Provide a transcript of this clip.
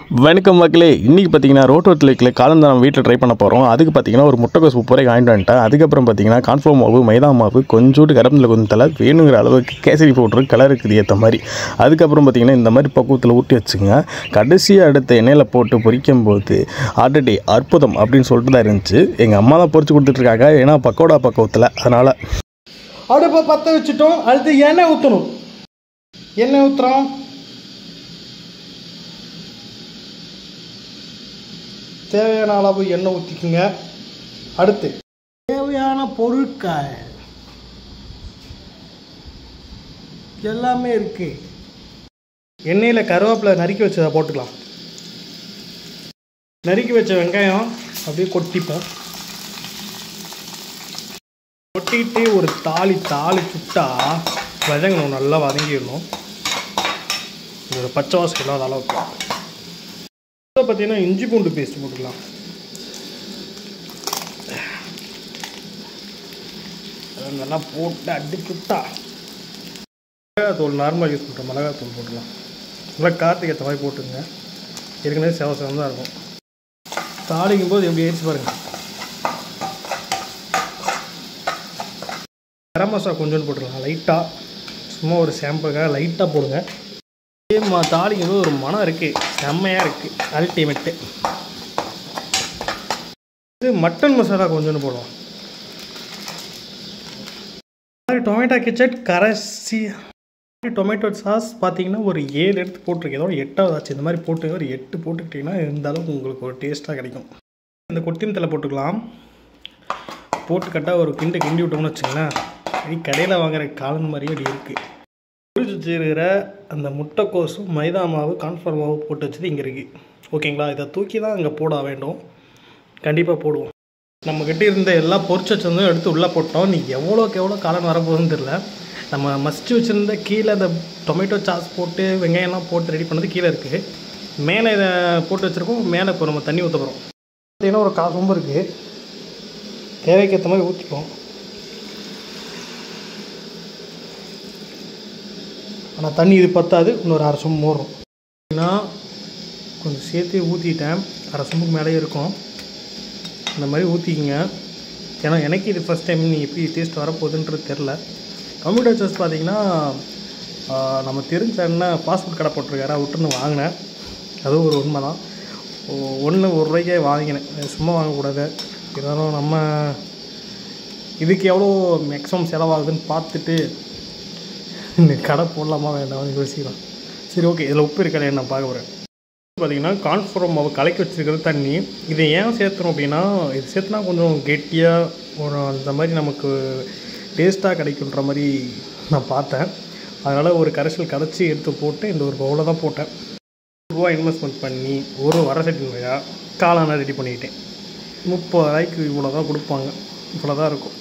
வணக்கம் மக்களே. இன்றைக்கி பார்த்தீங்கன்னா ரோட்டோத்தில் வைக்கல காலம் தான் நம்ம வீட்டில் ட்ரை பண்ண போகிறோம். அதுக்கு பார்த்தீங்கன்னா ஒரு முட்டைக்கோஸ் 30 ரூபாய்க்கு வாங்கிட்டு வந்துட்டேன். அதுக்கப்புறம் பார்த்தீங்கன்னா கான்ஃப்ளவர் மாவு, மைதா மாவு, கொஞ்சோண்டு கருவேப்பிலை கொஞ்சம் தலை, வேணுங்கிற அளவுக்கு கேசரி பவுட்ரு, கலருக்கு ஏற்ற மாதிரி. அதுக்கப்புறம் பார்த்தீங்கன்னா இந்த மாதிரி பக்குவத்தில் ஊட்டி வச்சுங்க. கடைசியாக அடுத்த எண்ணெயில் போட்டு பொரிக்கும் போது ஆல்ரெடி அற்புதம் அப்படின்னு சொல்லிட்டு தான் இருந்துச்சு. எங்கள் அம்மா தான் பொரிச்சு கொடுத்துட்ருக்காங்க, ஏன்னா பக்கோடா பக்குவத்தில். அதனால் அடுப்பை பற்ற வச்சுட்டோம். அடுத்து எண்ணெய் ஊற்றணும். எண்ணெய் ஊற்றுறோம். தேவையான அளவு எண்ணெய் ஊற்றிக்குங்க. அடுத்து தேவையான பொருட்கள் எல்லாமே இருக்கு. எண்ணெயில் கருவேப்பிலை நறுக்கி வச்சதை போட்டுக்கலாம். நறுக்கி வச்ச வெங்காயம் அப்படியே கொட்டிப்போம். கொட்டிட்டு ஒரு தாளி சுட்டா வதங்கணும், நல்லா வதங்கிடணும். ஒரு பச்சை வாசம் இல்லாத அளவுக்கு. பார்த்தீங்கன்னா இஞ்சி பூண்டு பேஸ்ட் போட்டுக்கலாம். நல்லா போட்டு அடிச்சுட்டா மிளகாத்தூள், நார்மலாக யூஸ் பண்ணுற மிளகாத்தூள் போட்டுக்கலாம். நல்லா காற்றுக்கு ஏற்ற மாதிரி போட்டுங்க. ஏற்கனவே செவசம் தான் இருக்கும். தாளிக்கும் போது எப்படி ஏறிச்சு பாருங்கள். கரம் மசாலா கொஞ்சோண்டு போட்டுக்கலாம் லைட்டாக, சும்மா ஒரு சாம்பிளுக்காக லைட்டாக போடுங்க. தாளிக்கும் போது ஒரு மனம் இருக்குது, செம்மையாக இருக்குது, அல்டிமேட்டு. இது மட்டன் மசாலா கொஞ்சோண்டு போடுவோம். டொமேட்டோ கெச்சப் கரைசி டொமேட்டோ சாஸ் பார்த்தீங்கன்னா ஒரு 7 எடுத்து போட்டிருக்கேன். ஏதோ 8வது ஆச்சு. இந்த மாதிரி போட்டு ஒரு 8 போட்டுக்கிட்டிங்கன்னா இந்த அளவுக்கு உங்களுக்கு ஒரு டேஸ்ட்டாக கிடைக்கும். இந்த கொத்தமல்லி தழை போட்டுக்கலாம். போட்டு கட்டால் ஒரு கிண்டி விட்டோம்னு வச்சுங்களேன், இது கடையில் வாங்குகிற காளான் மாதிரியே அப்படி இருக்குது. பொரிச்சு வச்சுருக்கிற அந்த முட்டைக்கோஸும் மைதா மாவு, கான்ஃப்ளவர் மாவு போட்டு வச்சது இங்கே இருக்குது. ஓகேங்களா? இதை தூக்கி தான் அங்கே போட வேண்டும். கண்டிப்பாக போடுவோம். நம்மக்கிட்ட இருந்த எல்லா பொரிச்சு வச்சிருந்தும் எடுத்து உள்ளே போட்டோம். நீ எவ்வளோக்கு எவ்வளோ காளான் வரப்போகுதுன்னு தெரில. நம்ம மஸ்ட்டு வச்சுருந்த கீழே அந்த டொமேட்டோ சாஸ் போட்டு வெங்காயம்லாம் போட்டு ரெடி பண்ணது கீழே இருக்குது. மேலே இதை போட்டு வச்சுருக்கோம். மேலே இப்போ நம்ம தண்ணி ஊற்ற போகிறோம். பார்த்தீங்கன்னா ஒரு 1/4 சொம்பு இருக்குது. தேவைக்கு ஏற்ற மாதிரி ஊற்றிப்போம். ஆனால் தண்ணி இது பத்தாது, இன்னொரு 1/2 சொம்பு மோறும். ஏன்னா கொஞ்சம் சேர்த்து ஊற்றிட்டேன். 1/2 சொம்புக்கு மேலே இருக்கும். இந்த மாதிரி ஊற்றிக்கிங்க. ஏன்னா எனக்கு இது ஃபஸ்ட் டைம். நீ எப்படி டேஸ்ட் வரப்போகுதுன்றது தெரில. டொமேட்டோ சாஸ் பார்த்தீங்கன்னா நம்ம தெரிஞ்ச அண்ணன் ஃபாஸ்ட் ஃபுட் கடை போட்டிருக்காரு, விட்டுருந்து வாங்கினேன். அதுவும் ஒரு உண்மை தான். 1 ரூபாய்க்கே வாங்கினேன். சும்மா வாங்கக்கூடாது. இருந்தாலும் நம்ம இதுக்கு எவ்வளோ மேக்ஸிமம் செலவாகுதுன்னு பார்த்துட்டு இந்த கடை போடலாமா வேண்டாம்னு யோசிக்கலாம். சரி, ஓகே. இதில் உப்பு இருக்கலையே நான் பார்க்க போகிறேன். பார்த்திங்கன்னா கான்ஃப்ளவர் மாவு கலக்கி வச்சுருக்கிறது தண்ணி. இதை ஏன் சேர்த்துறோம் அப்படின்னா, இது சேர்த்துனா கொஞ்சம் கெட்டியாக ஒரு அந்த மாதிரி நமக்கு டேஸ்ட்டாக கிடைக்குன்ற மாதிரி நான் பார்த்தேன். அதனால் ஒரு கரைசல் கரைச்சி எடுத்து போட்டு இந்த ஒரு பவுலில் தான் போட்டேன். ரூபா இன்வெஸ்ட்மெண்ட் பண்ணி ஒரு வரசட்டி முறையாக காளானை ரெடி பண்ணிக்கிட்டேன். 30 ரூபாய்க்கு இவ்வளோ தான் கொடுப்பாங்க. இவ்வளோ தான் இருக்கும்.